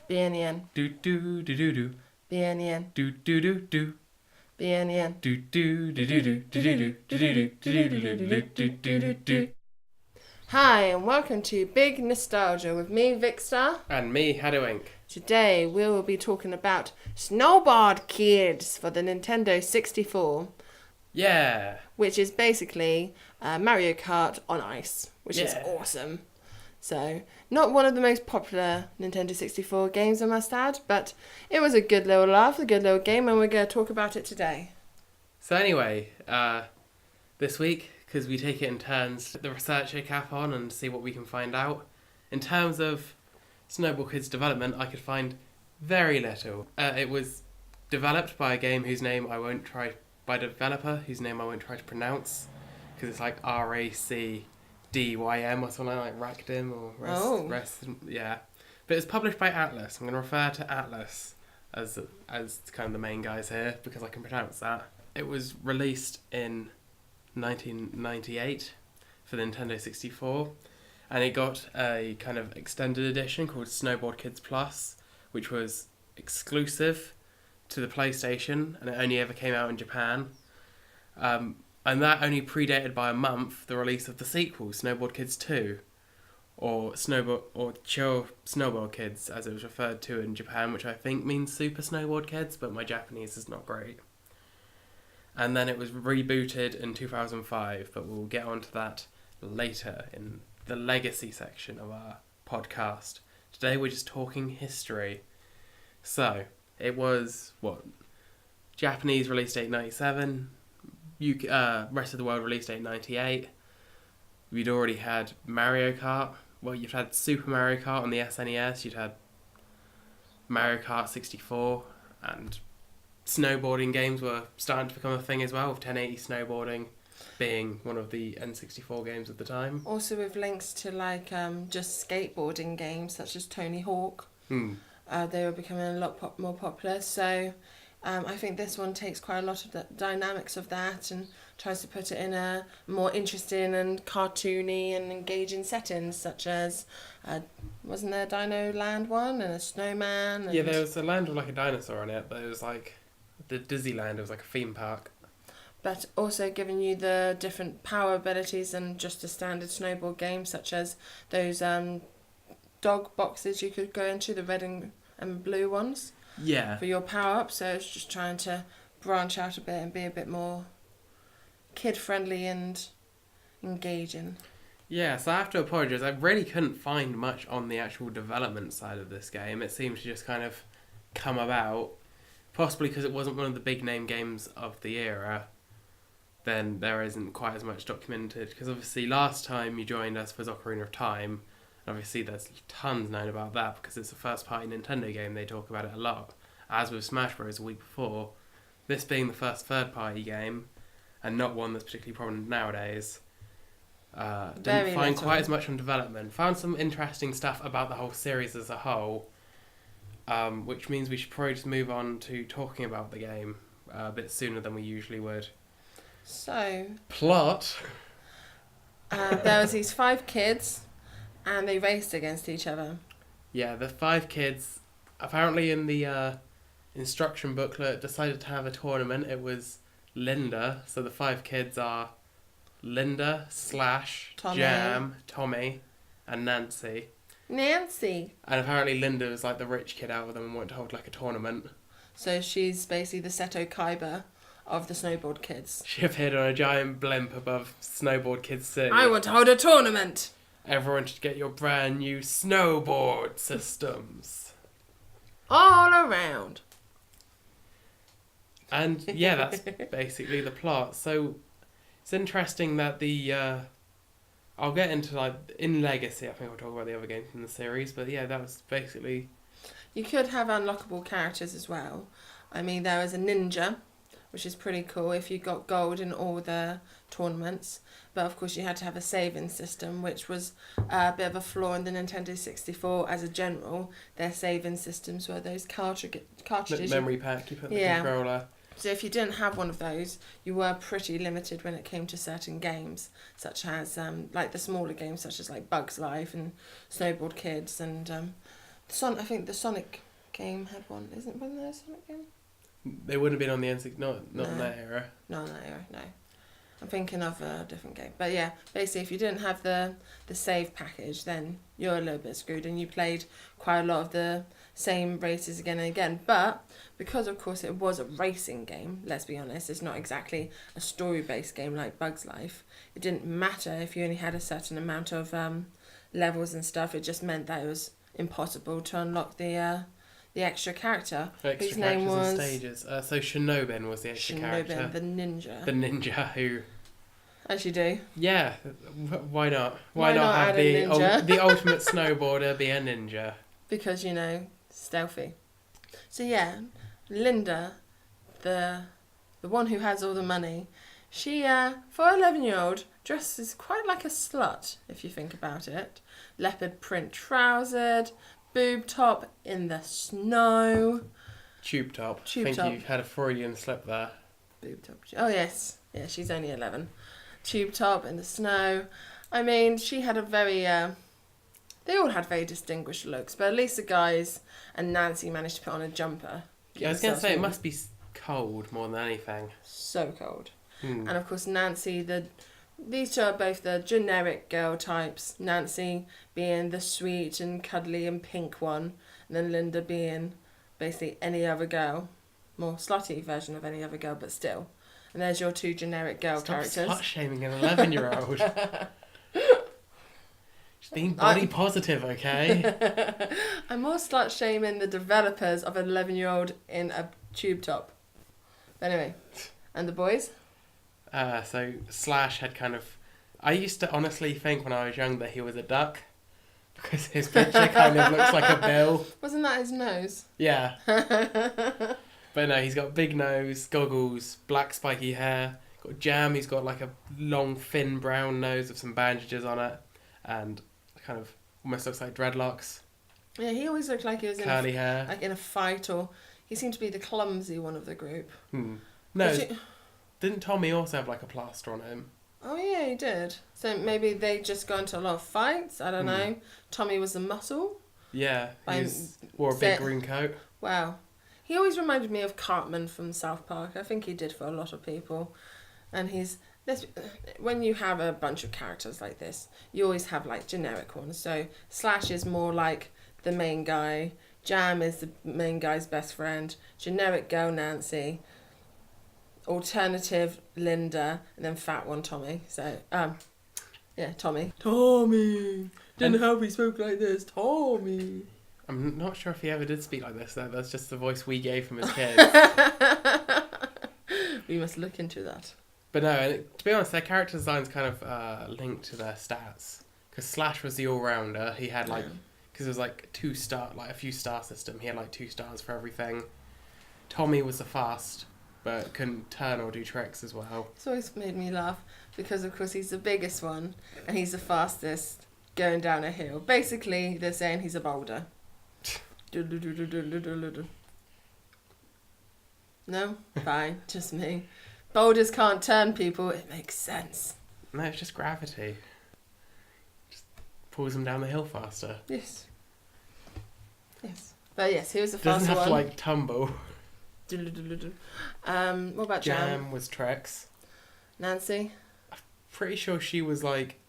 BNN. Do do do do do. BNN. Do do do do. BNN. Do do do do do do do do do. Hi, and welcome to Big Nostalgia with me, Vicstar. And me, Hadowink. Today we will be talking about Snowboard Kids for the Nintendo 64, Yeah. which is basically Mario Kart on ice, which is Yeah. awesome. So, not one of the most popular Nintendo 64 games, I must add, but it was a good little laugh, a good little game, and we're going to talk about it today. So anyway, this week, because we take it in turns, the researcher cap on and see what we can find out. In terms of Snowboard Kids development, I could find very little. It was developed by a game whose name I won't try, by a developer whose name I won't try to pronounce, because it's like RACDYM or something like Racdim or yeah. But it's published by Atlas. I'm going to refer to Atlas as kind of the main guys here because I can pronounce that. It was released in 1998 for the Nintendo 64, and it got a kind of extended edition called Snowboard Kids Plus, which was exclusive to the PlayStation, and it only ever came out in Japan. And that only predated by a month the release of the sequel, Snowboard Kids 2, or Chill Snowboard Kids, as it was referred to in Japan, which I think means Super Snowboard Kids, but my Japanese is not great. And then it was rebooted in 2005, but we'll get onto that later in the legacy section of our podcast. Today we're just talking history. So, it was, Japanese release date 97, rest of the world release date 98. We'd already had Mario Kart. Well, you've had Super Mario Kart on the SNES, you'd had Mario Kart 64, and snowboarding games were starting to become a thing as well, with 1080 snowboarding being one of the N64 games at the time. Also with links to just skateboarding games such as Tony Hawk. They were becoming a lot more popular, so I think this one takes quite a lot of the dynamics of that and tries to put it in a more interesting and cartoony and engaging settings, such as, wasn't there a Dino Land one and a snowman? And... Yeah, there was a land with like a dinosaur in it, but it was like the Disneyland, it was like a theme park. But also giving you the different power abilities than just a standard snowboard game, such as those dog boxes you could go into, the red and blue ones. Yeah. For your power-up, so it's just trying to branch out a bit and be a bit more kid-friendly and engaging. Yeah, so I have to apologise. I really couldn't find much on the actual development side of this game. It seemed to just kind of come about, possibly because it wasn't one of the big-name games of the era. Then there isn't quite as much documented, because obviously last time you joined us was Ocarina of Time. Obviously, there's tons known about that because it's a first-party Nintendo game. They talk about it a lot. As with Smash Bros. A week before, this being the first third-party game, and not one that's particularly prominent nowadays, didn't find quite as much on development. Found some interesting stuff about the whole series as a whole, which means we should probably just move on to talking about the game a bit sooner than we usually would. So... Plot! There was these 5 kids... and they raced against each other. Yeah, the 5 kids, apparently in the instruction booklet, decided to have a tournament. It was Linda, so the 5 kids are Linda, Slash, Tommy. Jam, Tommy, and Nancy. Nancy! And apparently Linda was like the rich kid out of them and wanted to hold like a tournament. So she's basically the Seto Kaiba of the Snowboard Kids. She appeared on a giant blimp above Snowboard Kids City. I want to hold a tournament! Everyone should get your brand new snowboard systems. All around. And yeah, that's basically the plot. So it's interesting that I'll get into in Legacy, I think I'll talk about the other games in the series, but yeah, that was basically... You could have unlockable characters as well. I mean, there was a ninja, which is pretty cool if you got gold in all the tournaments. But of course you had to have a saving system, which was a bit of a flaw in the Nintendo 64 as a general. Their saving systems were those cartridges. Memory pack, you put the controller. So if you didn't have one of those, you were pretty limited when it came to certain games, such as the smaller games, such as like Bugs Life and Snowboard Kids and I think the Sonic game had one. Wasn't there a Sonic game? They wouldn't have been on the N6, not in No. that era. No, in that era, no. I'm thinking of a different game. But yeah, basically if you didn't have the save package, then you're a little bit screwed, and you played quite a lot of the same races again and again. But because of course it was a racing game, let's be honest, it's not exactly a story-based game like Bug's Life. It didn't matter if you only had a certain amount of levels and stuff. It just meant that it was impossible to unlock the extra character. Extra whose name characters was and stages. So Shinobin was the extra character. Shinobin, the ninja. The ninja who... As you do. Yeah, why not? Why not have add a ninja? the ultimate snowboarder be a ninja? Because, stealthy. So yeah, Linda, the one who has all the money, she, for an 11-year-old, dresses quite like a slut, if you think about it. Leopard print trousered, boob top in the snow. Tube top. Tube I think top. you had a Freudian slip there. Boob top. Oh yes. Yeah, she's only 11. Tube top in the snow. I mean, she had a very... they all had very distinguished looks, but at least the guys and Nancy managed to put on a jumper. Yeah, I was going to say, it must be cold more than anything. So cold. Hmm. And of course Nancy, these two are both the generic girl types. Nancy being the sweet and cuddly and pink one, and then Linda being basically any other girl. More slutty version of any other girl, but still. And there's your two generic girl characters. Stop slut-shaming an 11-year-old. She's being body positive, okay? I'm more slut-shaming the developers of an 11-year-old in a tube top. But anyway, and the boys? So Slash had kind of... I used to honestly think when I was young that he was a duck, because his picture kind of looks like a bill. Wasn't that his nose? Yeah. But no, he's got big nose, goggles, black spiky hair, got jam, he's got like a long thin brown nose with some bandages on it, and kind of almost looks like dreadlocks. Yeah, he always looked like he was curly hair. Like in a fight, or he seemed to be the clumsy one of the group. No, didn't Tommy also have like a plaster on him? Oh yeah, he did. So maybe they just got into a lot of fights, I don't know. Tommy was the muscle. Yeah, he wore a big green coat. Wow. He always reminded me of Cartman from South Park. I think he did for a lot of people. And when you have a bunch of characters like this, you always have like generic ones. So Slash is more like the main guy. Jam is the main guy's best friend. Generic girl Nancy. Alternative Linda. And then fat one Tommy. So, yeah, Tommy. Tommy! Didn't help he spoke like this. Tommy! I'm not sure if he ever did speak like this, though. That's just the voice we gave him as kids. We must look into that. But no, and to be honest, their character design's kind of linked to their stats. Because Slash was the all-rounder. He had because it was like a few star system. He had like 2 stars for everything. Tommy was the fast, but couldn't turn or do tricks as well. It's always made me laugh because, of course, he's the biggest one and he's the fastest going down a hill. Basically, they're saying he's a boulder. No? Fine. Just me. Boulders can't turn people. It makes sense. No, it's just gravity. Just pulls them down the hill faster. Yes. Yes. But yes, he was the Doesn't faster have one. to like tumble. What about Jam? Jam was tricks. Nancy? Pretty sure she was like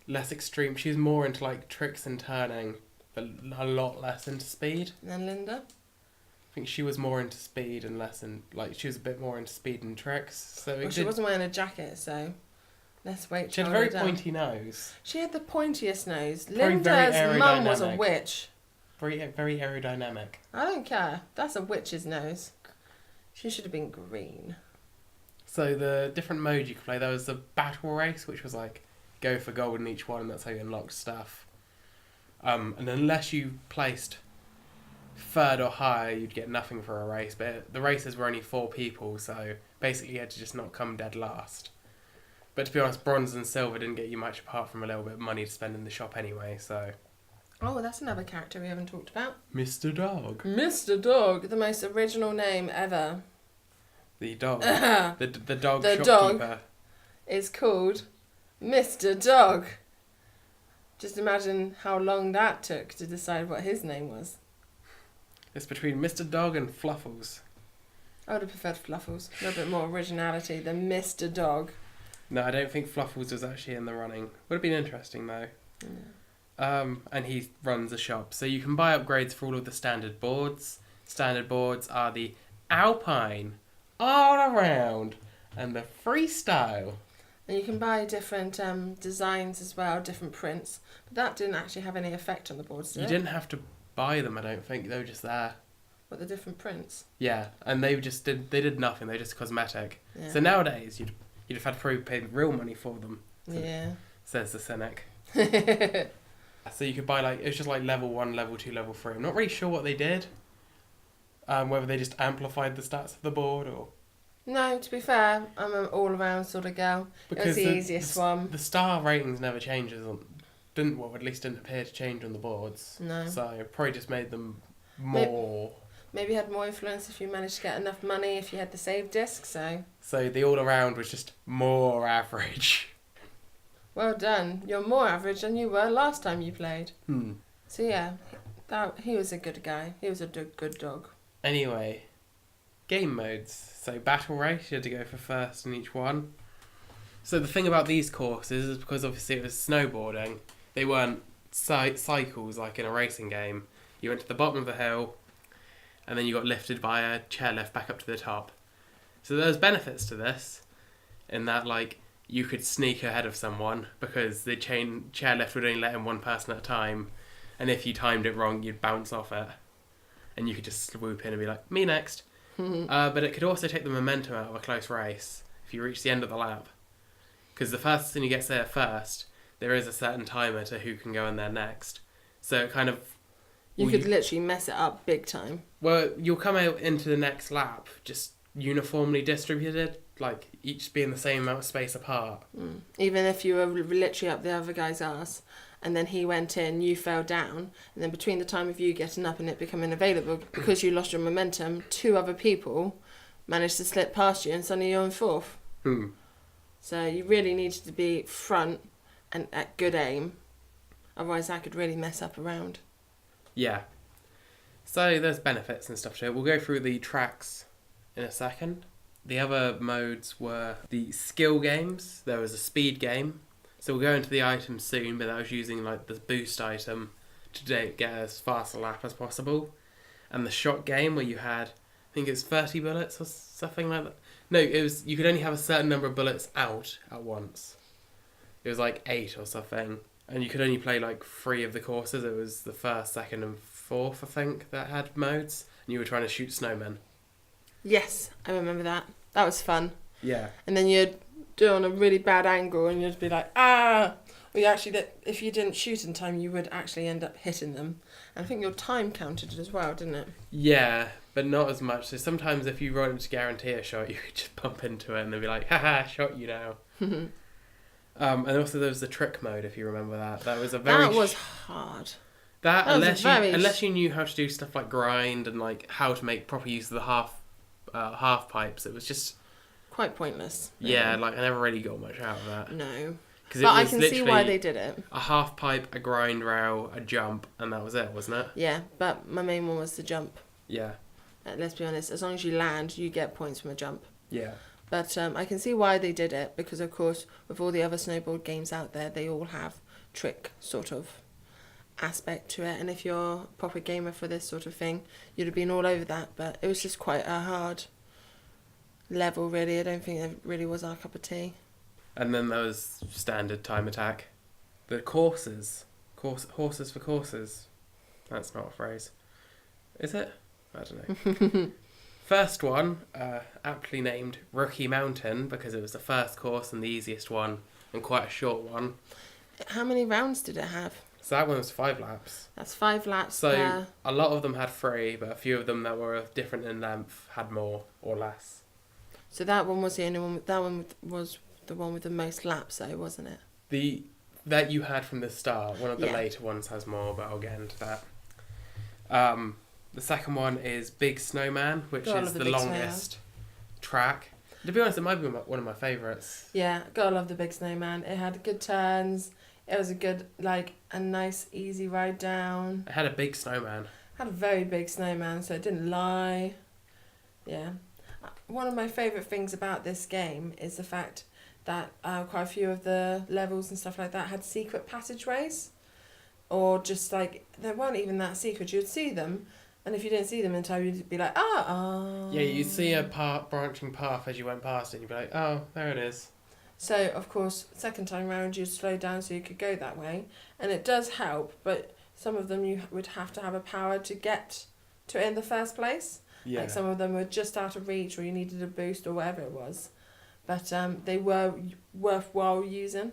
less extreme. She was more into like tricks and turning, but a lot less into speed. And then Linda? I think she was more into speed and less in she was a bit more into speed and tricks. So she wasn't wearing a jacket, so let's wait. She had a very pointy nose. She had the pointiest nose. Very, Linda's mum was a witch. Very aerodynamic. I don't care. That's a witch's nose. She should have been green. So the different modes you could play, there was the battle race, which was like go for gold in each one, and that's how you unlocked stuff. And unless you placed third or higher, you'd get nothing for a race. But the races were only 4 people, so basically you had to just not come dead last. But to be honest, bronze and silver didn't get you much apart from a little bit of money to spend in the shop anyway, so... Oh, that's another character we haven't talked about. Mr. Dog. Mr. Dog, the most original name ever. The dog. the dog the shopkeeper. Dog is called Mr. Dog. Just imagine how long that took to decide what his name was. It's between Mr. Dog and Fluffles. I would have preferred Fluffles. A little bit more originality than Mr. Dog. No, I don't think Fluffles was actually in the running. Would have been interesting though. Yeah. And he runs a shop. So you can buy upgrades for all of the standard boards. Standard boards are the Alpine, All Around, and the Freestyle. And you can buy different designs as well, different prints. But that didn't actually have any effect on the boards, did it? You didn't have to buy them, I don't think. They were just there. What, the different prints? Yeah, and they did nothing. They're just cosmetic. Yeah. So nowadays, you'd have had to probably pay real money for them. Yeah. Says the cynic. So you could buy it was just like level 1, level 2, level 3. I'm not really sure what they did. Whether they just amplified the stats of the board or... No, to be fair, I'm an all-around sort of girl. It was the easiest one. The star ratings never changes at least didn't appear to change on the boards. No. So it probably just made them more... Maybe had more influence if you managed to get enough money, if you had the save disc, so... So the all-around was just more average. Well done. You're more average than you were last time you played. So yeah, he was a good guy. He was a good dog. Anyway, game modes. So battle race, you had to go for first in each one. So the thing about these courses is because obviously it was snowboarding, they weren't cycles like in a racing game. You went to the bottom of the hill, and then you got lifted by a chairlift back up to the top. So there's benefits to this, in that you could sneak ahead of someone because the chairlift would only let in one person at a time, and if you timed it wrong, you'd bounce off it, and you could just swoop in and be like, me next. But it could also take the momentum out of a close race if you reach the end of the lap, because the person who gets there first, there is a certain timer to who can go in there next. So it kind of... You could literally mess it up big time. Well, you'll come out into the next lap just uniformly distributed, each being the same amount of space apart. Even if you were literally up the other guy's arse, and then he went in, you fell down, and then between the time of you getting up and it becoming available, because you lost your momentum, 2 other people managed to slip past you, and suddenly you're in 4th. So you really needed to be front and at good aim, otherwise that could really mess up a round. Yeah. So there's benefits and stuff to it. We'll go through the tracks in a second. The other modes were the skill games. There was a speed game. So we'll go into the items soon, but that was using the boost item to get as fast a lap as possible. And the shot game where you had, I think it was 30 bullets or something like that. No, you could only have a certain number of bullets out at once. It was 8 or something. And you could only play 3 of the courses. It was the 1st, 2nd and 4th, I think, that had modes. And you were trying to shoot snowmen. Yes, I remember that. That was fun. Yeah. And then you'd do it on a really bad angle and you'd be like, ah! Well, if you didn't shoot in time, you would actually end up hitting them. And I think your time counted as well, didn't it? Yeah, but not as much. So sometimes if you wanted to guarantee a shot, you could just bump into it and they'd be like, haha, shot you now. And also there was the trick mode, if you remember that. That was That was hard. Unless you knew how to do stuff like grind and how to make proper use of the half pipes, it was just quite pointless. Really. Yeah, I never really got much out of that. No. But I can see why they did it. A half pipe, a grind rail, a jump, and that was it, wasn't it? Yeah, but my main one was the jump. Yeah. Let's be honest, as long as you land, you get points from a jump. Yeah. But I can see why they did it, because of course, with all the other snowboard games out there, they all have trick sort of aspect to it. And if you're a proper gamer for this sort of thing, you'd have been all over that. But it was just quite a hard level, really. I don't think it really was our cup of tea. And then there was standard time attack. The horses for courses. That's not a phrase. Is it? I don't know. First one, aptly named Rookie Mountain, because it was the first course and the easiest one, and quite a short one. How many rounds did it have? So that one was 5 laps. That's 5 laps. So a lot of them had 3, but a few of them that were different in length had more or less. So that one was the only one. That one was the one with the most laps, though, wasn't it? That you had from the start. One of the later ones has more, but I'll get into that. The second one is Big Snowman, which is the longest track. To be honest, it might be one of my favourites. Yeah, gotta love the Big Snowman. It had good turns. It was a good, like, a nice, easy ride down. It had a big snowman. Had a very big snowman, so it didn't lie. Yeah. One of my favourite things about this game is the fact that quite a few of the levels and stuff like that had secret passageways. Or just, like, they weren't even that secret. You'd see them, and if you didn't see them in time, you'd be like, oh. Yeah, you'd see a branching path as you went past it, and you'd be like, oh, there it is. So, of course, second time round, you'd slow down so you could go that way. And it does help, but some of them you would have to have a power to get to it in the first place. Yeah. Like, some of them were just out of reach, or you needed a boost, or whatever it was. But they were worthwhile using.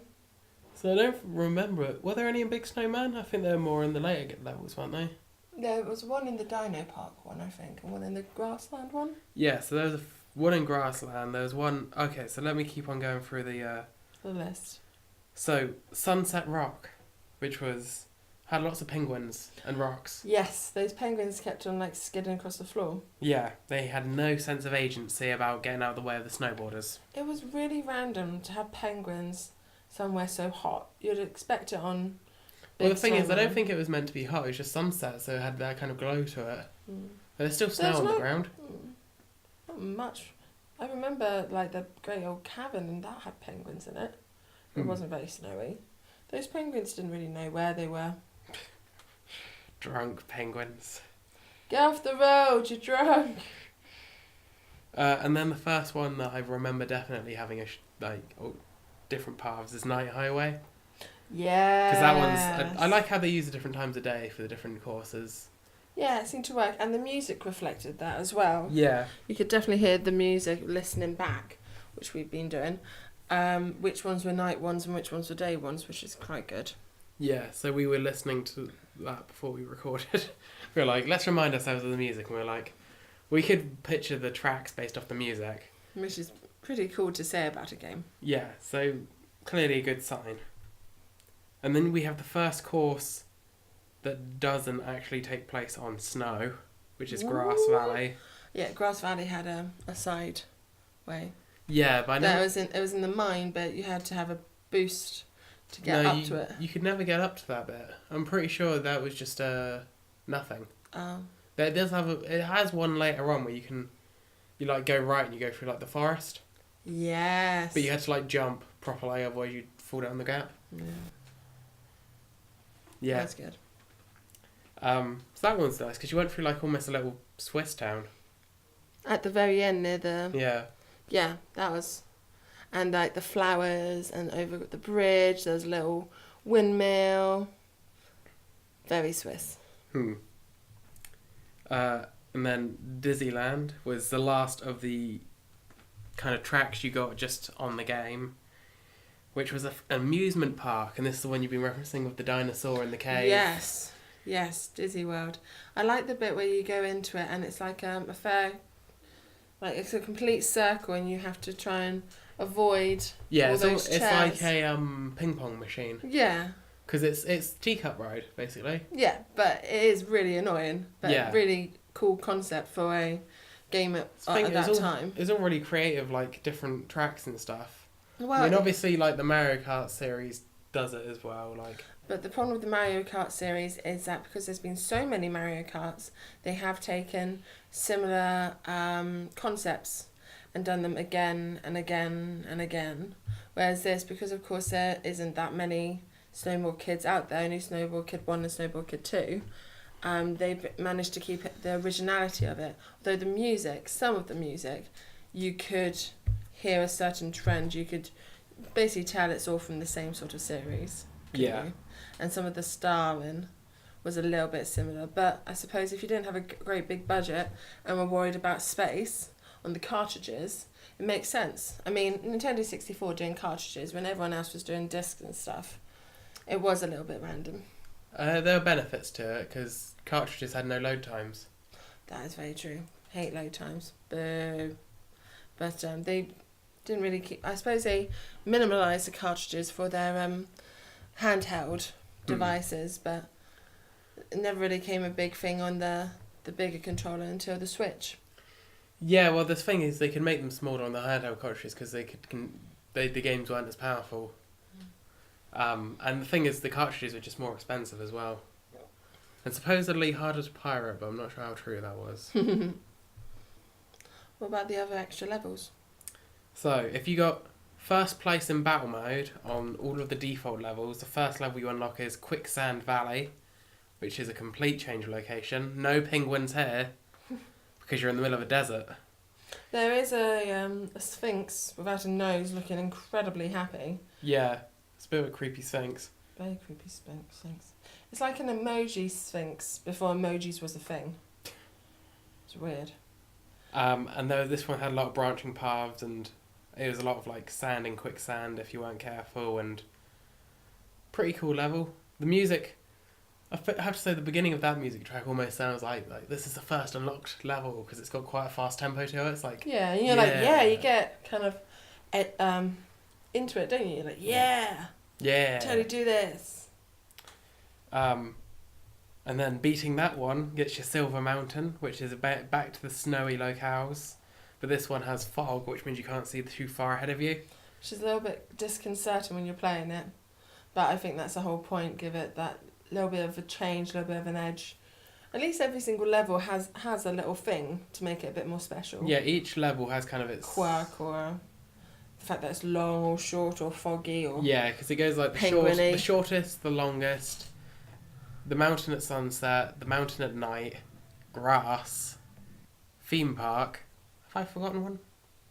So I don't remember it. Were there any in Big Snowman? I think they were more in the later levels, weren't they? There was one in the Dino Park one, I think, and one in the Grassland one. Yeah, so there was one in Grassland. There was one... Okay, so let me keep on going through the list. So, Sunset Rock, which had lots of penguins and rocks. Yes, those penguins kept on, like, skidding across the floor. Yeah, they had no sense of agency about getting out of the way of the snowboarders. It was really random to have penguins somewhere so hot. You'd expect it on... Well, the thing is, I don't think it was meant to be hot. It was just sunset, so it had that kind of glow to it. But there's still snow on the ground. Not much. I remember, like, the great old cavern, and that had penguins in it. It wasn't very snowy. Those penguins didn't really know where they were. Drunk penguins. Get off the road, you're drunk! And then the first one that I remember definitely having different paths is Night Highway. Yeah. Because that one's... I like how they use the different times of day for the different courses. Yeah, it seemed to work. And the music reflected that as well. Yeah. You could definitely hear the music listening back, which we've been doing. Which ones were night ones and which ones were day ones, which is quite good. Yeah, so we were listening to that before we recorded. We were like, let's remind ourselves of the music. And we were like, we could picture the tracks based off the music. Which is pretty cool to say about a game. Yeah, so clearly a good sign. And then we have the first course that doesn't actually take place on snow, which is Grass Valley. Yeah, Grass Valley had a side way. Yeah, but I know... It was in the mine, but you had to have a boost to get up to it. You could never get up to that bit. I'm pretty sure that was just nothing. Oh. It does have it has one later on where you like go right and you go through like the forest. Yes. But you had to like jump properly, otherwise you'd fall down the gap. Yeah. That's good. So that one's nice because you went through like almost a little Swiss town. At the very end near the... Yeah. Yeah, that was... And like the flowers and over the bridge, there was a little windmill. Very Swiss. And then Disneyland was the last of the kind of tracks you got just on the game, which was an amusement park, and this is the one you've been referencing with the dinosaur in the cave. Yes, Disney World. I like the bit where you go into it and it's like a fair, like it's a complete circle and you have to try and avoid all those chairs. It's like a ping pong machine. Yeah. Because it's teacup ride basically. Yeah, but it is really annoying. But really cool concept for a game at that time. It's all really creative, like different tracks and stuff. Well, I mean, obviously, like the Mario Kart series does it as well. Like, but the problem with the Mario Kart series is that because there's been so many Mario Karts, they have taken similar concepts and done them again and again and again. Whereas this, because of course there isn't that many Snowboard Kids out there, only Snowboard Kid 1 and Snowboard Kid 2, they've managed to keep the originality of it. Although the music, some of the music, you could hear a certain trend. You could basically tell it's all from the same sort of series. Yeah. You? And some of the starring was a little bit similar. But I suppose if you didn't have a great big budget and were worried about space on the cartridges, it makes sense. I mean, Nintendo 64 doing cartridges when everyone else was doing discs and stuff, it was a little bit random. There were benefits to it because cartridges had no load times. That is very true. Hate load times. Boo. But they didn't really keep... I suppose they minimalised the cartridges for their handheld devices, but it never really came a big thing on the bigger controller until the Switch. Yeah, well, the thing is they could make them smaller on the handheld cartridges because the games weren't as powerful. And the thing is, the cartridges were just more expensive as well. And supposedly harder to pirate, but I'm not sure how true that was. What about the other extra levels? So, if you got first place in battle mode on all of the default levels, the first level you unlock is Quicksand Valley, which is a complete change of location. No penguins here, because you're in the middle of a desert. There is a sphinx without a nose looking incredibly happy. Yeah, it's a bit of a creepy sphinx. Very creepy sphinx. It's like an emoji sphinx before emojis was a thing. It's weird. And though this one had a lot of branching paths, and it was a lot of like sand and quicksand if you weren't careful, and pretty cool level. The music, I have to say, the beginning of that music track almost sounds like this is the first unlocked level, because it's got quite a fast tempo to it. It's like, yeah, and you're like, yeah, you get kind of into it, don't you? You're like, yeah, totally do this. And then beating that one gets you Silver Mountain, which is back to the snowy locales. But this one has fog, which means you can't see too far ahead of you. Which is a little bit disconcerting when you're playing it. But I think that's the whole point, give it that little bit of a change, a little bit of an edge. At least every single level has a little thing to make it a bit more special. Yeah, each level has kind of its quirk, or the fact that it's long or short or foggy or yeah, because it goes like the shortest, the longest, the mountain at sunset, the mountain at night, grass, theme park. Have I forgotten one?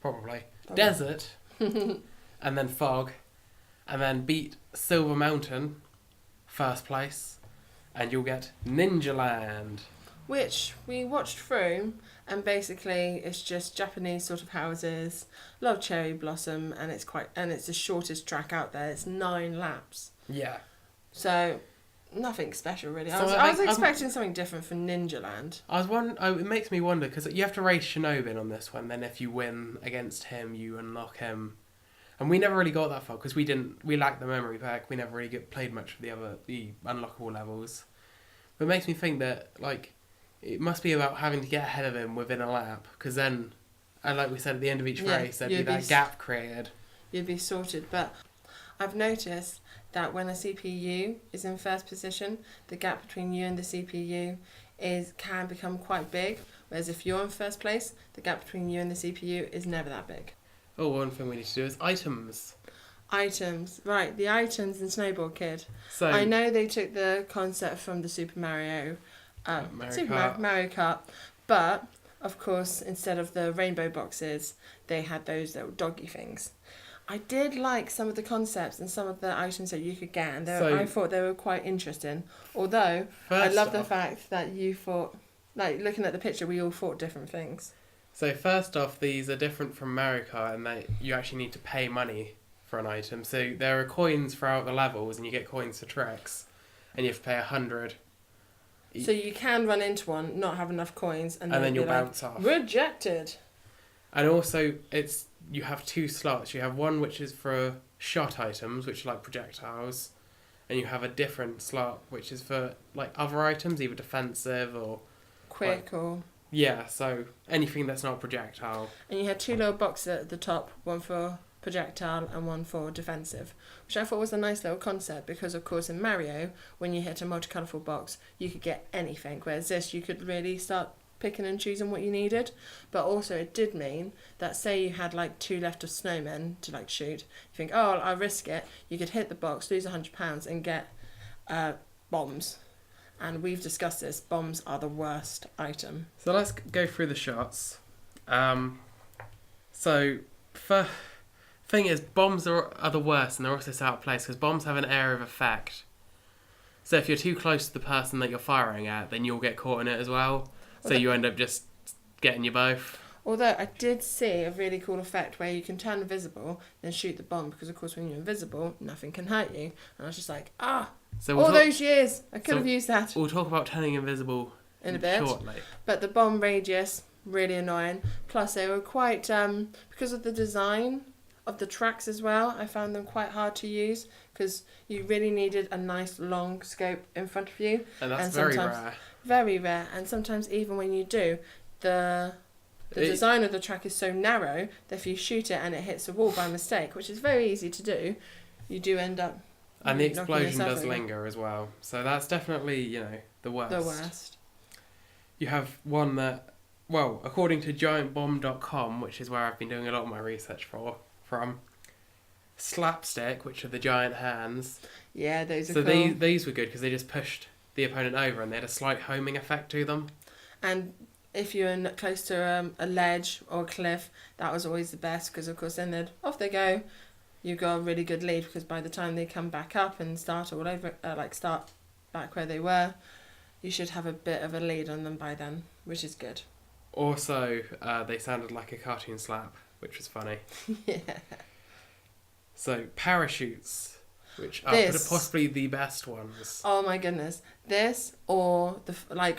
Probably. Desert, and then fog, and then beat Silver Mountain, first place, and you'll get Ninja Land. Which we watched through, and basically it's just Japanese sort of houses, a lot of cherry blossom, and it's the shortest track out there. It's 9 laps. Yeah. So nothing special really. So I was expecting something different for Ninja Land. It makes me wonder, because you have to race Shinobin on this one. Then if you win against him, you unlock him. And we never really got that far because we lacked the memory pack. We never really played much of the unlockable levels. But it makes me think that it must be about having to get ahead of him within a lap, because then, and like we said at the end of each race, there'd be that gap created. You'd be sorted. But I've noticed that when a CPU is in first position, the gap between you and the CPU can become quite big. Whereas if you're in first place, the gap between you and the CPU is never that big. Oh, one thing we need to do is items. Items, right? The items in Snowboard Kid. So I know they took the concept from the Mario Kart, but of course, instead of the rainbow boxes, they had those little doggy things. I did like some of the concepts and some of the items that you could get, and I thought they were quite interesting. Although I love the fact that you thought, looking at the picture, we all thought different things. So first off, these are different from Mario Kart in that you actually need to pay money for an item. So there are coins throughout the levels, and you get coins for tricks, and you have to pay 100. So you can run into one, not have enough coins, and then you'll bounce off. Rejected. And also, you have 2 slots. You have one which is for shot items, which are like projectiles, and you have a different slot which is for other items, either defensive or quick or... Yeah, so anything that's not a projectile. And you had 2 little boxes at the top, one for projectile and one for defensive, which I thought was a nice little concept, because of course in Mario, when you hit a multicolourful box, you could get anything, whereas this, you could really start picking and choosing what you needed. But also it did mean that, say you had 2 left of snowmen to shoot, you think, oh, I'll risk it, you could hit the box, lose £100 and get bombs. And we've discussed this, bombs are the worst item. So let's go through the shots. So, thing is, bombs are the worst, and they're also set out of place, because bombs have an area of effect. So if you're too close to the person that you're firing at, then you'll get caught in it as well. So you end up just getting you both. Although I did see a really cool effect where you can turn invisible, then shoot the bomb, because of course when you're invisible, nothing can hurt you. And I was just like, so those years, I could have used that. We'll talk about turning invisible in a bit shortly. But the bomb radius, really annoying. Plus they were quite, because of the design of the tracks as well, I found them quite hard to use, because you really needed a nice long scope in front of you. And that's very rare. Very rare. And sometimes even when you do, the design of the track is so narrow that if you shoot it and it hits a wall by mistake, which is very easy to do, you do end up And the knocking explosion yourself does over. linger as well. So that's definitely, the worst. The worst. You have one that, well, according to giantbomb.com, which is where I've been doing a lot of my research from, slapstick, which are the giant hands. Yeah, those are so cool. these were good because they just pushed the opponent over and they had a slight homing effect to them. And if you're close to a ledge or a cliff, that was always the best because, of course, then off they go. You've got a really good lead because by the time they come back up and start all over, start back where they were, you should have a bit of a lead on them by then, which is good. Also, they sounded like a cartoon slap, which was funny. Yeah. So, parachutes, which are possibly the best ones. Oh my goodness. This or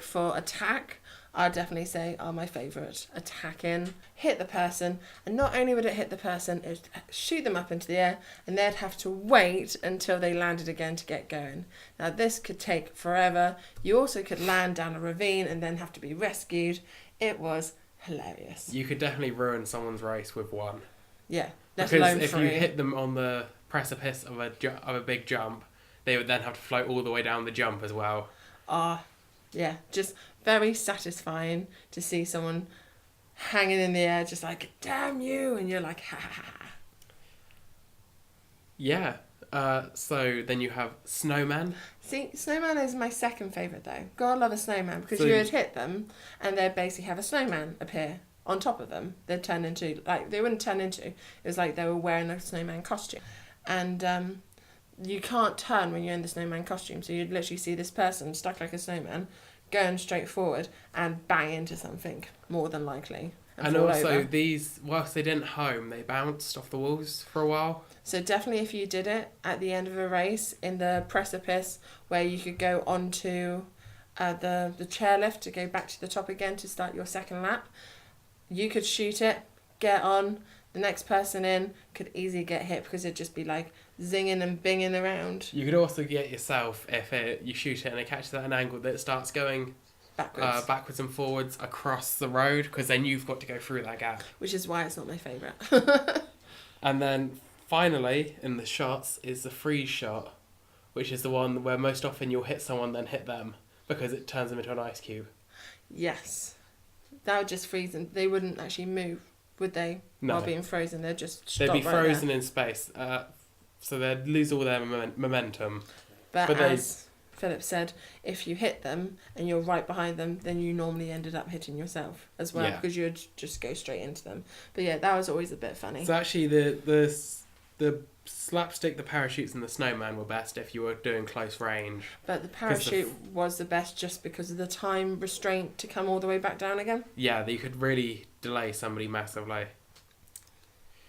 for attack, I'd definitely say are my favourite. Attacking, hit the person, and not only would it hit the person, it would shoot them up into the air, and they'd have to wait until they landed again to get going. Now this could take forever. You also could land down a ravine and then have to be rescued. It was hilarious. You could definitely ruin someone's race with one. Yeah, because if you hit them on the precipice of a big jump, they would then have to float all the way down the jump as well. Yeah, just very satisfying to see someone hanging in the air, just like, damn you, and you're like, ha ha ha. Yeah. So then you have snowmen. See, snowman is my second favourite though. God, love a snowman because you would hit them and they'd basically have a snowman appear on top of them. They'd turn into, they wouldn't turn into, it was like they were wearing a snowman costume. And you can't turn when you're in the snowman costume, so you'd literally see this person stuck like a snowman going straight forward and bang into something, more than likely. And also these, whilst they didn't home, they bounced off the walls for a while. So definitely if you did it at the end of a race in the precipice where you could go onto the chairlift to go back to the top again to start your second lap, you could shoot it, get on, the next person in could easily get hit because it'd just be like zinging and binging around. You could also get yourself if you shoot it and it catches at an angle that starts going backwards and forwards across the road, because then you've got to go through that gap. Which is why it's not my favourite. And then finally in the shots is the freeze shot, which is the one where most often you'll hit someone then hit them because it turns them into an ice cube. Yes. That would just freeze them. They wouldn't actually move, would they? No. While being frozen, they'd just stop They'd be right frozen there. in space, so they'd lose all their momentum. But as Philip said, if you hit them and you're right behind them, then you normally ended up hitting yourself as well, because you'd just go straight into them. But yeah, that was always a bit funny. So actually the slapstick, the parachutes and the snowman were best if you were doing close range. But the parachute was the best just because of the time restraint to come all the way back down again. Yeah, you could really delay somebody massively.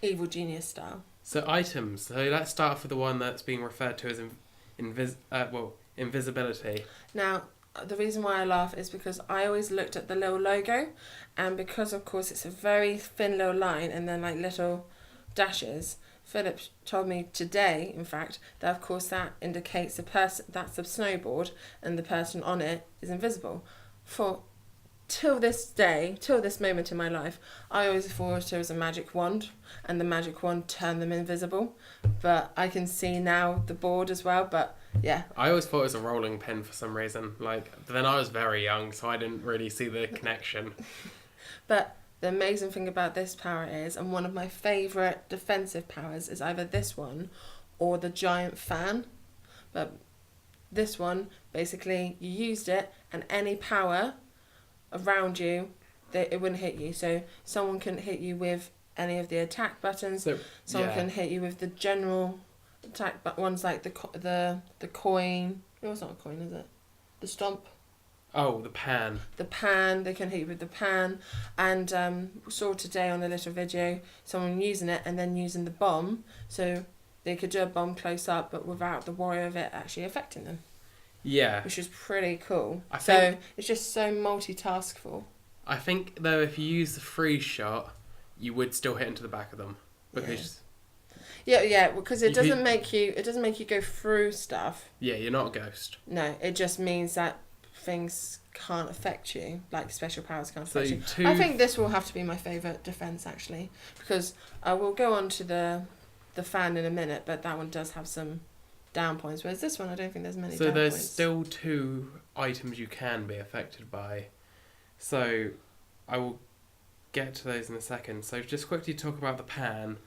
Evil genius style. So items. So let's start off with the one that's being referred to as invisibility. Now, the reason why I laugh is because I always looked at the little logo, and because of course it's a very thin little line and then like little dashes. Philip told me today, in fact, that of course that indicates the person that's a snowboard and the person on it is invisible. Till this moment in my life, I always thought it was a magic wand and the magic wand turned them invisible. But I can see now the board as well, but yeah. I always thought it was a rolling pin for some reason. But then I was very young, so I didn't really see the connection. But the amazing thing about this power is, and one of my favourite defensive powers is either this one or the giant fan. But this one, basically, you used it and any power around you, it wouldn't hit you. So someone can hit you with any of the attack buttons. Someone can hit you with the general attack ones like the coin. No, it's not a coin, is it? The stomp. Oh, the pan. The pan, they can hit you with the pan. And saw today on a little video someone using it and then using the bomb. So they could do a bomb close up but without the worry of it actually affecting them. Yeah. Which is pretty cool. So it's just so multitaskful. I think though if you use the freeze shot, you would still hit into the back of them. Because Yeah, because it doesn't make you go through stuff. Yeah, you're not a ghost. No, it just means that things can't affect you, like special powers can't affect you. So I think this will have to be my favourite defence actually, because I will go on to the fan in a minute, but that one does have some down points, whereas this one I don't think there's many So down there's points. still 2 items you can be affected by. So I will get to those in a second. So just quickly talk about the pan.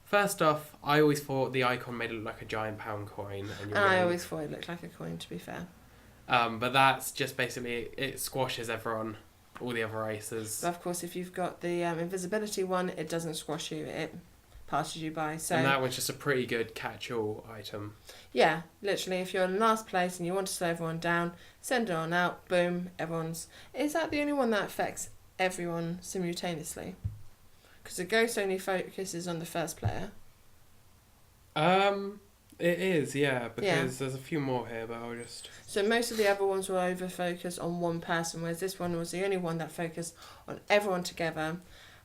First off, I always thought the icon made it look like a giant pound coin. And I always thought it looked like a coin, to be fair. But that's just basically, it squashes everyone, all the other races. But of course, if you've got the invisibility one, it doesn't squash you, it passes you by. So And that one's just a pretty good catch-all item. yeah, literally, if you're in last place and you want to slow everyone down, send it on out, boom, everyone's... Is that the only one that affects everyone simultaneously? Because the ghost only focuses on the first player. It is, yeah, because there's a few more here, but I'll just... So most of the other ones were over-focused on one person, whereas this one was the only one that focused on everyone together.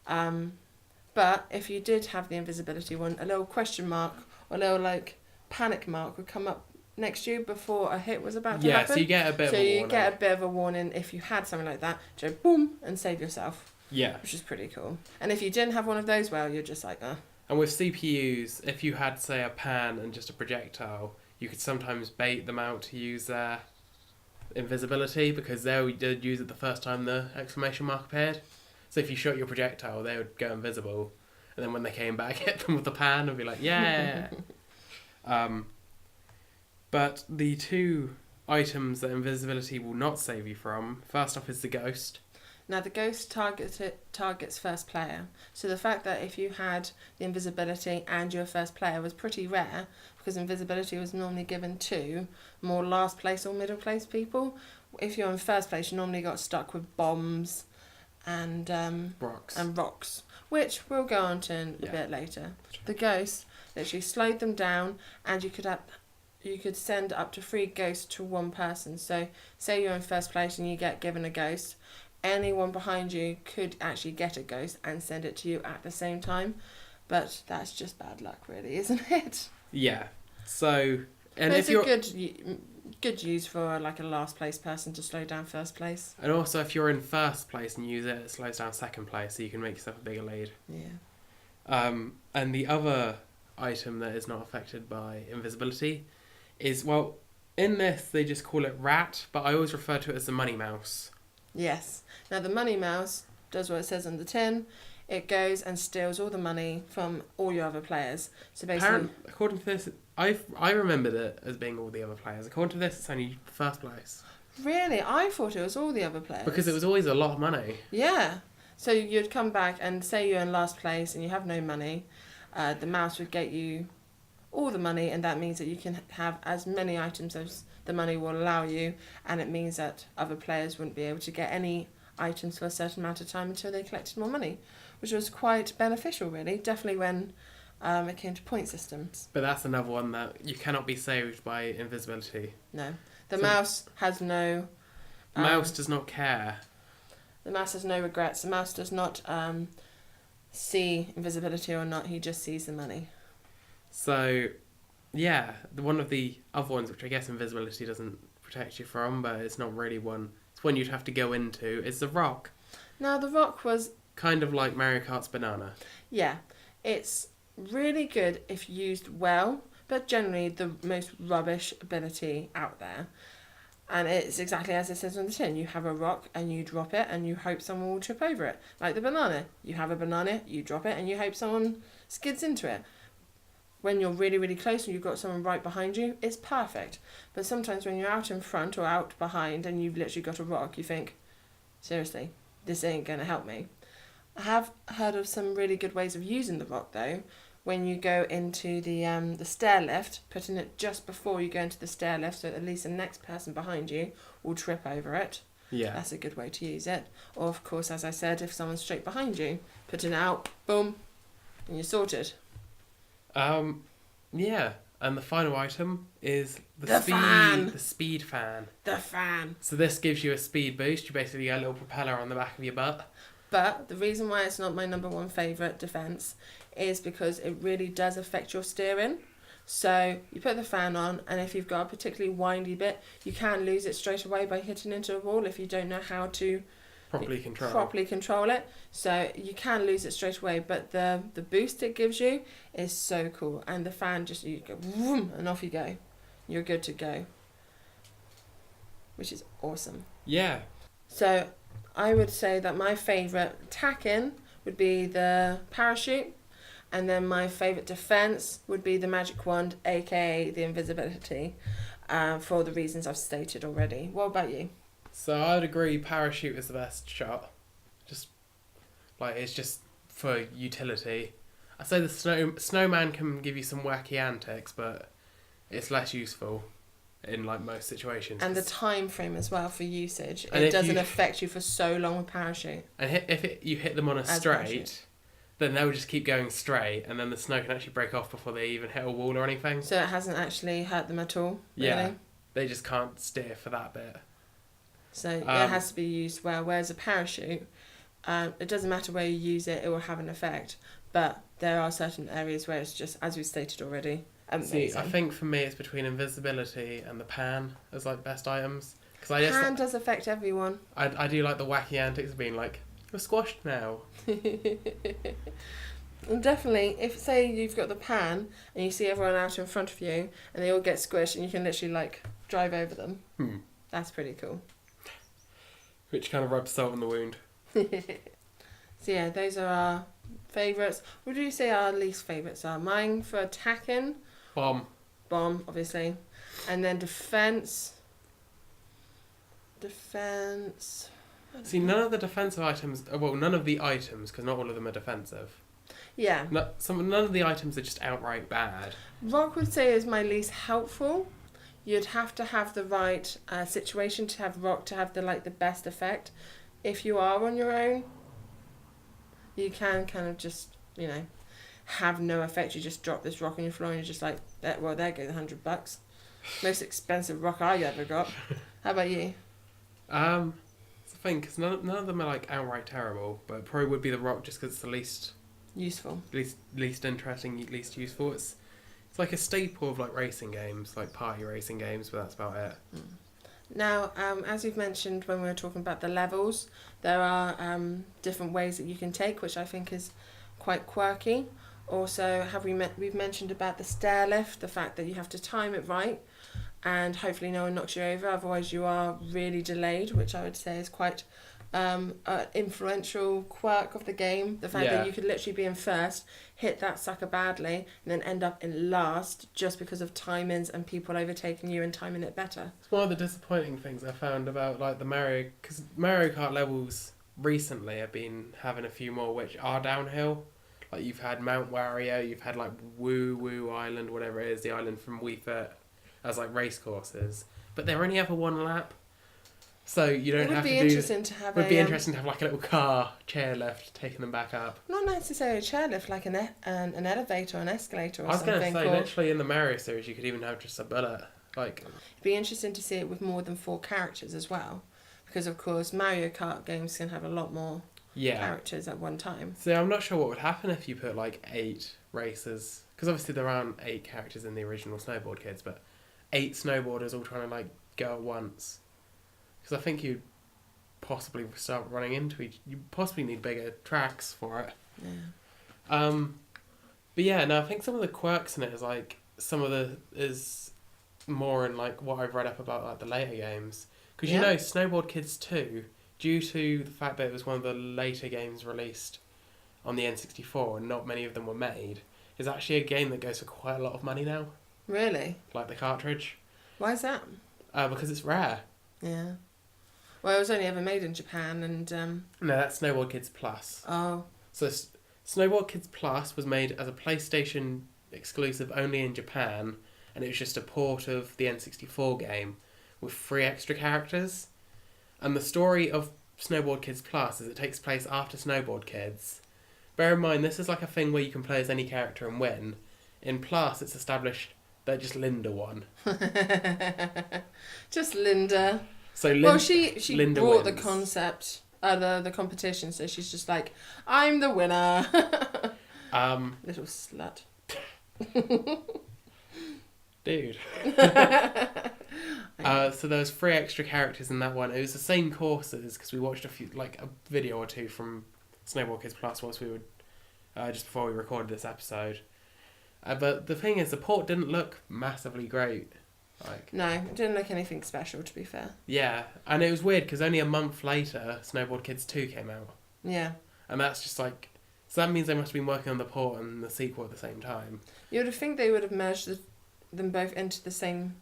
But if you did have the invisibility one, a little question mark or a little, like, panic mark would come up next to you before a hit was about to happen. Yeah, so you get a bit of a warning. So you get a bit of a warning if you had something like that, to boom, and save yourself. Yeah. Which is pretty cool. And if you didn't have one of those, well, you're just like, And with CPUs, if you had, say, a pan and just a projectile, you could sometimes bait them out to use their invisibility, because they'd use it the first time the exclamation mark appeared. So if you shot your projectile, they would go invisible. And then when they came back, hit them with the pan and be like, yeah! But the 2 items that invisibility will not save you from, first off is the ghost. Now, the ghost targets first player. So the fact that if you had the invisibility and your first player was pretty rare, because invisibility was normally given to more last place or middle place people. If you're in first place, you normally got stuck with bombs and rocks, which we'll go on to in a bit later. The ghost literally slowed them down, and you could send up to 3 ghosts to one person. So say you're in first place and you get given a ghost, anyone behind you could actually get a ghost and send it to you at the same time. But that's just bad luck, really, isn't it? Yeah. So, and but if it's you're good use for like a last place person to slow down first place. And also, if you're in first place and use it, it slows down second place, so you can make yourself a bigger lead. Yeah. And the other item that is not affected by invisibility is, well, in this they just call it rat, but I always refer to it as the money mouse. Yes. Now the money mouse does what it says on the tin. It goes and steals all the money from all your other players. So basically, according to this, I remembered it as being all the other players. According to this, it's only first place. Really? I thought it was all the other players. Because it was always a lot of money. Yeah. So you'd come back and say you're in last place and you have no money. The mouse would get you all the money, and that means that you can have as many items as the money will allow you, and it means that other players wouldn't be able to get any items for a certain amount of time until they collected more money, which was quite beneficial, really. Definitely when it came to point systems. But that's another one that you cannot be saved by invisibility. No. The mouse has no... mouse does not care. The mouse has no regrets. The mouse does not see invisibility or not. He just sees the money. So, yeah, one of the other ones, which I guess invisibility doesn't protect you from, but it's not really one. It's one you'd have to go into. Is the rock. Now, the rock was... kind of like Mario Kart's banana. Yeah. It's really good if used well, but generally the most rubbish ability out there. And it's exactly as it says on the tin. You have a rock and you drop it and you hope someone will trip over it. Like the banana. You have a banana, you drop it and you hope someone skids into it. When you're really, really close and you've got someone right behind you, it's perfect. But sometimes when you're out in front or out behind and you've literally got a rock, you think, seriously, this ain't going to help me. I have heard of some really good ways of using the rock, though. When you go into the stair lift, putting it just before you go into the stair lift, so at least the next person behind you will trip over it. Yeah. That's a good way to use it. Or, of course, as I said, if someone's straight behind you, putting it out, boom, and you're sorted. Yeah, and the final item is The fan. The speed fan. The fan. So this gives you a speed boost. You basically get a little propeller on the back of your butt. But the reason why it's not my number one favourite defence is because it really does affect your steering. So you put the fan on, and if you've got a particularly windy bit, you can lose it straight away by hitting into a wall if you don't know how to Properly control it. So you can lose it straight away, but the boost it gives you is so cool. And the fan just, you go vroom, and off you go. you're good to go, which is awesome. Yeah. So I would say that my favourite tack-in would be the parachute, and then my favourite defence would be the magic wand, aka the invisibility, for all the reasons I've stated already. What about you? So I'd agree parachute is the best shot. It's just for utility. I'd say the snowman can give you some wacky antics, but it's less useful in like most situations. And the time frame as well for usage. And It doesn't affect you for so long with parachute. And you hit them on a straight, parachute. then they'll just keep going straight, and then the snow can actually break off before they even hit a wall or anything. So it hasn't actually hurt them at all, really? Yeah, they just can't steer for that bit. So it has to be used well. Whereas a parachute, it doesn't matter where you use it, it will have an effect. But there are certain areas where it's just, as we stated already, amazing. See, I think for me it's between invisibility and the pan as like best items. Pan does affect everyone. I do like the wacky antics of being like, you're squashed now. And definitely, if say you've got the pan and you see everyone out in front of you and they all get squished and you can literally like drive over them, that's pretty cool. Which kind of rubs salt in the wound. So yeah, those are our favourites. What do you say our least favourites are? Mine for attacking. Bomb, obviously. And then defence. See, none of the defensive items, none of the items, because not all of them are defensive. Yeah. None of the items are just outright bad. Rock would say is my least helpful. You'd have to have the right situation to have rock to have the best effect. If you are on your own, you can kind of just, have no effect. You just drop this rock on your floor and you're just like, there goes $100. Most expensive rock I ever got. How about you? It's the thing, because none of them are like outright terrible, but it probably would be the rock just because it's the least useful, least interesting, least useful. It's like a staple of like racing games, like party racing games, but that's about it. Now, as we've mentioned when we were talking about the levels, there are different ways that you can take, which I think is quite quirky. Also, we've mentioned about the stair lift, the fact that you have to time it right, and hopefully no one knocks you over, otherwise you are really delayed, which I would say is quite an influential quirk of the game. The fact that you could literally be in first, hit that sucker badly, and then end up in last just because of timings and people overtaking you and timing it better. It's one of the disappointing things I found about like because Mario Kart levels recently have been having a few more which are downhill. Like you've had Mount Wario, you've had like Woo Woo Island, whatever it is, the island from Wii Fit, as like race courses, but they're only ever one lap, so you don't have to do. It would be interesting to have like a little car chairlift taking them back up. Not necessarily a chairlift, like an elevator, or an escalator, or something. I was going to say, literally in the Mario series, you could even have just a bullet. Like, it'd be interesting to see it with more than 4 characters as well, because of course Mario Kart games can have a lot more characters at one time. So I'm not sure what would happen if you put like 8 racers, because obviously there aren't 8 characters in the original Snowboard Kids, but 8 snowboarders all trying to like go at once, because I think you'd possibly start running into you possibly need bigger tracks for it. But yeah, no, I think some of the quirks in it is like is more in like what I've read up about like the later games, because Snowboard Kids 2, due to the fact that it was one of the later games released on the N64 and not many of them were made, is actually a game that goes for quite a lot of money now. Really? Like the cartridge. Why is that? Because it's rare. Yeah. Well, it was only ever made in Japan and... No, that's Snowboard Kids Plus. Oh. So Snowboard Kids Plus was made as a PlayStation exclusive only in Japan, and it was just a port of the N64 game with 3 extra characters. And the story of Snowboard Kids Plus is it takes place after Snowboard Kids. Bear in mind, this is like a thing where you can play as any character and win. In Plus, it's established that just Linda won. Just Linda. So she Linda brought the concept, the competition, so she's just like, I'm the winner. Little slut. Dude. So there was 3 extra characters in that one. It was the same courses, because we watched a video or 2 from Snowboard Kids Plus whilst we were just before we recorded this episode. But the thing is, the port didn't look massively great. Like, No, it didn't look anything special, to be fair. yeah, and it was weird because only a month later, Snowboard Kids 2 came out. Yeah. And that's just like... So that means they must have been working on the port and the sequel at the same time. You would think they would have merged them both into the same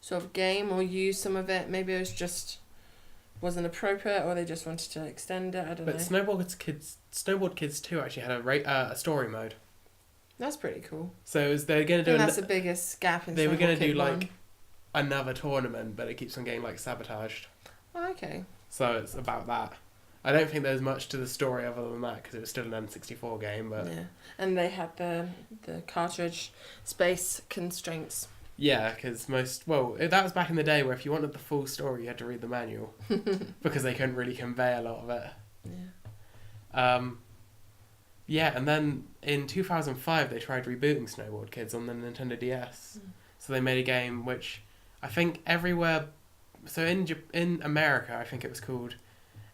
sort of game or used some of it. Maybe it was just... wasn't appropriate, or they just wanted to extend it. I don't know. But Snowboard Kids 2 actually had a story mode. That's pretty cool. So it was, they're going to do... That's the biggest gap in They were going to Snowboard do Kid like 1. another tournament, but it keeps on getting like sabotaged. Oh, okay. So it's about that. I don't think there's much to the story other than that because it was still an N64 game. But yeah, and they had the cartridge space constraints. yeah, because that was back in the day where if you wanted the full story, you had to read the manual because they couldn't really convey a lot of it. Yeah. Yeah, and then in 2005 they tried rebooting Snowboard Kids on the Nintendo DS. So they made a game which I think everywhere... So in America, I think it was called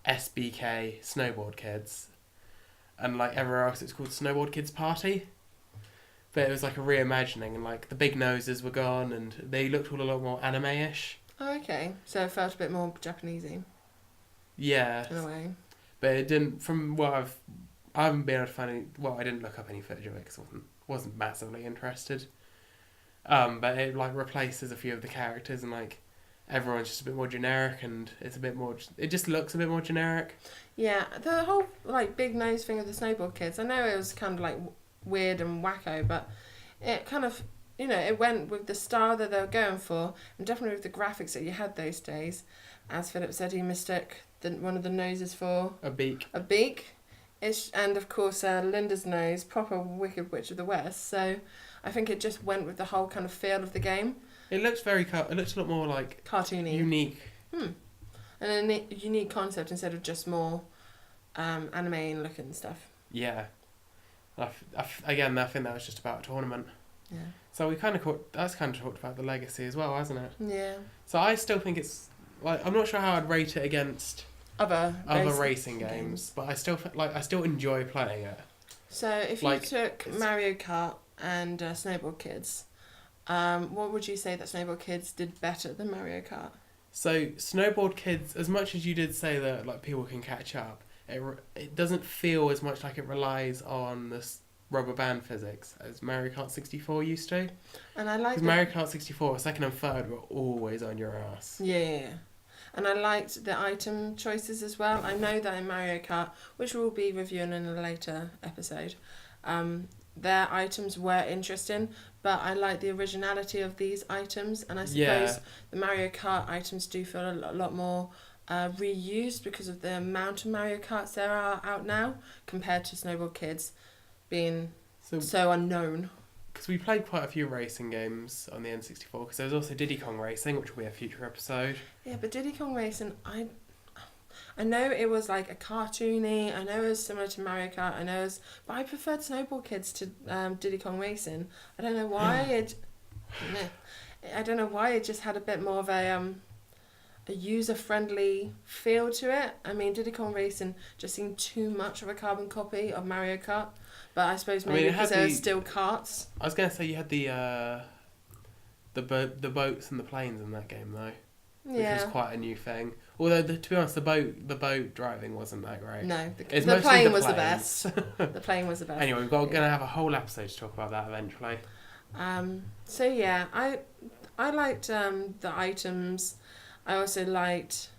SBK Snowboard Kids. And like everywhere else it's called Snowboard Kids Party. But it was like a reimagining and like the big noses were gone and they looked all a lot more anime-ish. Oh, okay. So it felt a bit more Japanesey. Yeah. In a way. But it didn't... From what I haven't been able to find any... Well, I didn't look up any footage of it because I wasn't massively interested. But it like replaces a few of the characters and like everyone's just a bit more generic and it's a bit more... It just looks a bit more generic. Yeah, the whole like big nose thing of the Snowboard Kids, I know it was kind of like weird and wacko, but it kind of, you know, it went with the style that they were going for and definitely with the graphics that you had those days. As Philip said, he mistook one of the noses for... A beak. A beak. And of course Linda's nose, proper Wicked Witch of the West, so I think it just went with the whole kind of feel of the game. It looks it looks a lot more like... Cartoony. Unique. And a unique concept instead of just more anime looking stuff. Yeah. Again, I think that was just about a tournament. Yeah. So that's kind of talked about the legacy as well, hasn't it? Yeah. So I still think it's... Like, I'm not sure how I'd rate it against... Other racing games, but I still enjoy playing it. So if you took Mario Kart and Snowboard Kids, what would you say that Snowboard Kids did better than Mario Kart? So Snowboard Kids, as much as you did say that like people can catch up, it doesn't feel as much like it relies on this rubber band physics as Mario Kart 64 used to. And I like Mario Kart 64, second and third were always on your ass. Yeah. And I liked the item choices as well. I know that in Mario Kart, which we'll be reviewing in a later episode, their items were interesting, but I like the originality of these items. And I suppose the Mario Kart items do feel a lot more reused because of the amount of Mario Karts there are out now compared to Snowboard Kids being so unknown. Because we played quite a few racing games on the N64, because there was also Diddy Kong Racing, which will be a future episode. Yeah, but Diddy Kong Racing, I know it was like a cartoony, I know it was similar to Mario Kart, but I preferred Snowboard Kids to Diddy Kong Racing. I don't know why I don't know why it just had a bit more of a user-friendly feel to it. I mean, Diddy Kong Racing just seemed too much of a carbon copy of Mario Kart. But I suppose maybe because there were still karts. I was going to say you had the boats and the planes in that game though, which was quite a new thing. Although to be honest, the boat driving wasn't that great. No, the plane was the best. The plane was the best. Anyway, we're going to have a whole episode to talk about that eventually. So yeah, I liked the items. I also liked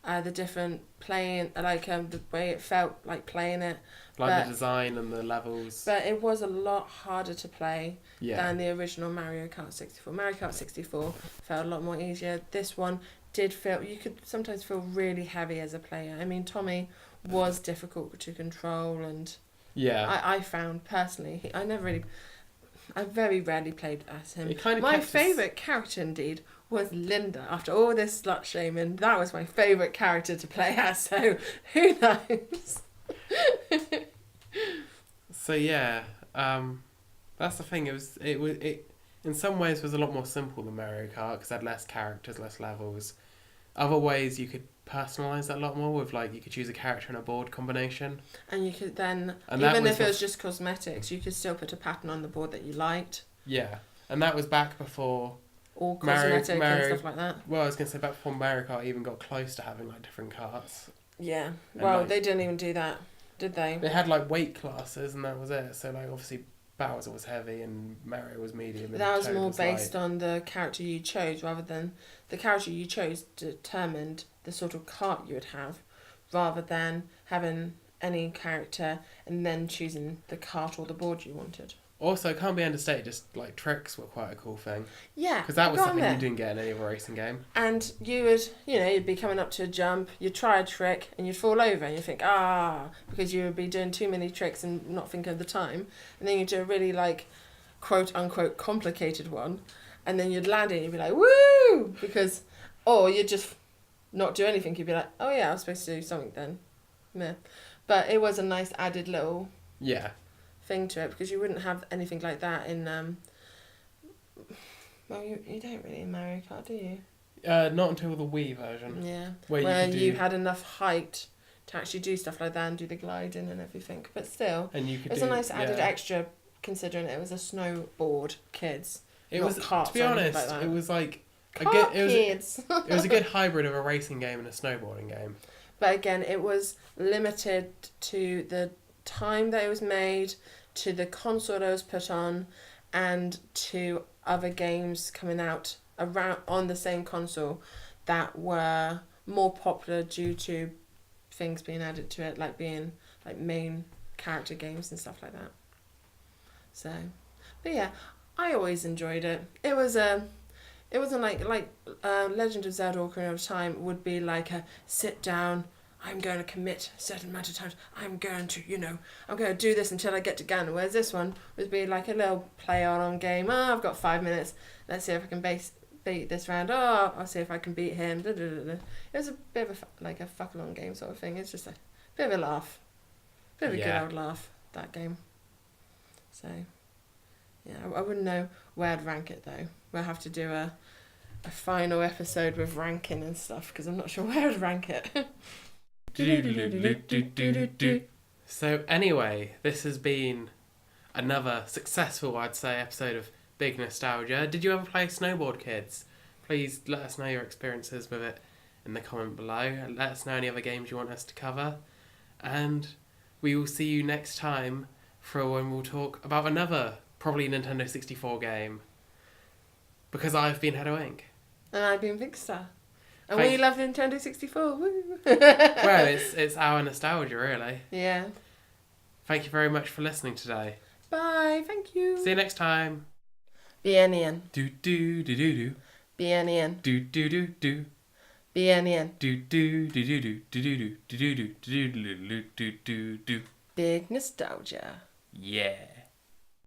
the different playing, like the way it felt like playing it. The design and the levels. But it was a lot harder to play than the original Mario Kart 64. Mario Kart 64 felt a lot more easier. This one did feel... You could sometimes feel really heavy as a player. I mean, Tommy was difficult to control and... Yeah. I found, personally, I very rarely played as him. My favourite character, indeed, was Linda. After all this slut shaming, that was my favourite character to play as, so who knows? So yeah, that's the thing. It in some ways was a lot more simple than Mario Kart because it had less characters, less levels. Other ways you could personalise that a lot more with you could choose a character and a board combination. And you could then, even if it was just cosmetics, you could still put a pattern on the board that you liked. Yeah, and that was back before all cosmetic and stuff like that. Well, I was going to say, back before Mario Kart even got close to having like different carts. Yeah. And, Well, like, they didn't even do that, did they? They had like weight classes and that was it. So like obviously Bowser was heavy and Mario was medium. But that was more based on the character you chose rather than the character you chose determined the sort of cart you would have, rather than having any character and then choosing the cart or the board you wanted. Also, it can't be understated, just like tricks were quite a cool thing. Yeah. Because that was something you didn't get in any other racing game. And you would, you'd be coming up to a jump, you'd try a trick and you'd fall over and you'd think, because you would be doing too many tricks and not thinking of the time. And then you'd do a really like, quote unquote, complicated one. And then you'd land it and you'd be like, woo! Or you'd just not do anything. You'd be like, oh yeah, I was supposed to do something then. Meh. But it was a nice added little thing to it, because you wouldn't have anything like that in well, you don't really in Mario Kart, do you? Not until the Wii version. Yeah. Where you had enough height to actually do stuff like that and do the gliding and everything. But still, and you could it's a nice added extra, considering it was a Snowboard Kids. It was, karts, to be honest, like that. it was like Kids. It was a good hybrid of a racing game and a snowboarding game. But again, it was limited to the time that it was made, to the console that it was put on, and to other games coming out around on the same console that were more popular due to things being added to it, like being like main character games and stuff like that. So, but yeah, I always enjoyed it. It wasn't like Legend of Zelda: Ocarina of Time would be like a sit down, I'm going to commit a certain amount of times, I'm going to do this until I get to Ganon. Whereas this one would be like a little play on game. I've got 5 minutes. Let's see if I can beat this round. I'll see if I can beat him. Da, da, da, da. It was a bit of a fuck along game sort of thing. It's just a bit of a laugh. Bit of a good old laugh, that game. So, yeah, I wouldn't know where I'd rank it though. We'll have to do a final episode with ranking and stuff, because I'm not sure where I'd rank it. So anyway, this has been another successful, I'd say, episode of Big Nostalgia. Did you ever play Snowboard Kids? Please let us know your experiences with it in the comment below. And let us know any other games you want us to cover. And we will see you next time for when we'll talk about another, probably Nintendo 64 game. Because I've been Hedo Inc. And I've been Big Star. And we love Nintendo 64. Woo. Well, it's our nostalgia, really. Yeah. Thank you very much for listening today. Bye. Thank you. See you next time. Bien. Do do do do do. Bien. Do do do do. Bien. Do do do do do do do do do do do do do do do. Big nostalgia. Yeah.